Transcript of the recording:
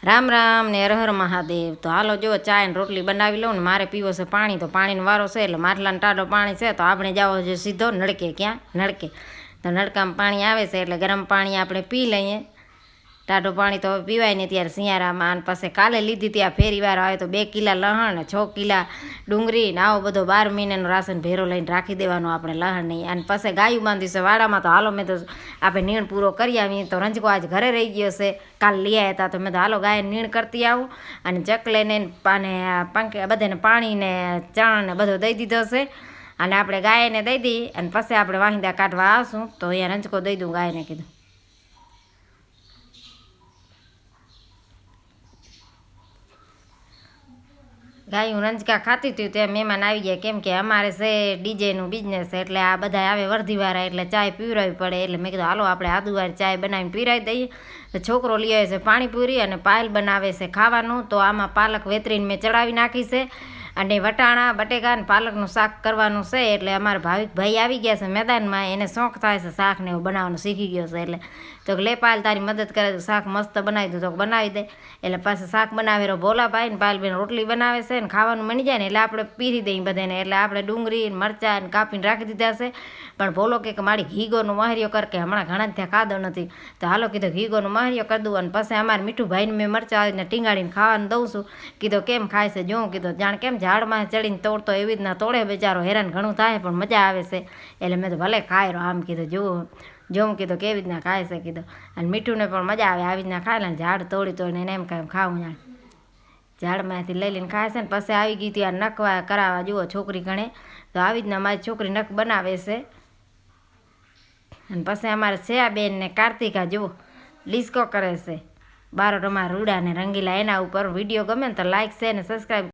રામ રામ ને હર હર મહાદેવ। તો હાલો જો ચા ને રોટલી બનાવી લઉં ને મારે પીવો છે પાણી, તો પાણીનો વારો છે એટલે માટલાનો ટાઢો પાણી છે તો આપણે જાવો છે સીધો નળકે। ક્યાં? નળકે। તો નળકામાં પાણી આવે છે એટલે ગરમ પાણી આપણે પી લઈએ। ટાઢું પાણી તો હવે પીવાય નહીં ત્યારે શિયાળામાં। અને પછી કાલે લીધી ત્યાં ફેરીવાર આવે તો 2 કિલા લહણ ને 6 કિલા ડુંગળી ને આવો બધો 12 મહિનાનો રાશન ભેરો લઈને રાખી દેવાનો આપણે લહણ નહીં। અને પછી ગાયું બાંધી છે વાડામાં, તો હાલો મેં તો આપણે નીણ પૂરો કરી આવીએ। તો રંજકો આજ ઘરે રહી ગયો છે, કાલ લઈ આવ્યા હતા, તો મેં તો હાલો ગાય નીણ કરતી આવું અને ચકલેને અને પંખે બધાને પાણી ને ચણ ને બધો દઈ દીધો છે। અને આપણે ગાયને દઈ દઈએ અને પછી આપણે વાહિંદા કાઢવા આવશું। તો અહીંયા રંજકો દઈ દઉં ગાયને, કીધું ગાયું રંજકા ખાતી હતી ત્યાં મહેમાન આવી ગયા, કેમ કે અમારે છે ડીજેનું બિઝનેસ છે એટલે આ બધા આવે વર્ધીવાળા એટલે ચાય પીવડાવવી પડે। એટલે મેં કીધું હાલો આપણે આદુવાળી ચાય બનાવીને પીવડાવી દઈએ। તો છોકરો લઈ આવે છે પાણીપુરી અને પાયલ બનાવે છે ખાવાનું। તો આમાં પાલક વેતરીને મેં ચડાવી નાખી છે અને વટાણા બટેકા અને પાલકનું શાક કરવાનું છે। એટલે અમારા ભાવિક ભાઈ આવી ગયા છે મેદાનમાં, એને શોખ થાય છે શાકને એવું બનાવવાનું, શીખી ગયો છે। એટલે તો લે પાયલ તારી મદદ કરે તો શાક મસ્ત બનાવી દઉં, તો બનાવી દે। એટલે પાછું શાક બનાવેલો ભોલાભાઈ ને પાયલબેન રોટલી બનાવે છે ને ખાવાનું બની જાય ને એટલે આપણે પીરી દઈએ બધાને। એટલે આપણે ડુંગળી મરચાં કાપીને રાખી દીધા છે, પણ ભોલો કે મારી ઘીગોનો મહરિયો કર, કે હમણાં ઘણા ત્યાં ખાધો નથી, તો હાલો કીધું ઘીગોનો મહરિયો કરી દઉં। અને પછી અમારે મીઠું ભાઈને મેં મરચાં આવીને ટીંગાડીને ખાવાનું દઉં છું। કીધું કેમ ખાય છે જોઉં, કીધું જાણ કેમ ઝાડમાં ચડીને તોડતો એવી રીતના તોડે બિચારો, હેરાન ઘણું થાય પણ મજા આવે છે। એટલે મેં તો ભલે ખાય રહ્યો આમ, કીધું જોઉં કીધું કેવી રીતના ખાય છે કીધું। અને મીઠુંને પણ મજા આવે આવી રીતના ખાય ને, ઝાડ તોડીને એને એમ કાંઈ ખાવું જાણ ઝાડમાંથી લઈ લઈને ખાય છે ને। પછી આવી ગઈ ત્યાં નખવા કરાવવા, જુઓ છોકરી ગણે તો આવી રીતના મારી છોકરી નખ બનાવે છે। અને પછી અમારે શ્રેયાબેન ને કાર્તિકા જુઓ ડિસ્કો કરે છે, બારો અમારા રૂડા ને રંગીલા। એના ઉપર વિડીયો ગમે ને તો લાઈક શેર ને સબસ્ક્રાઈબ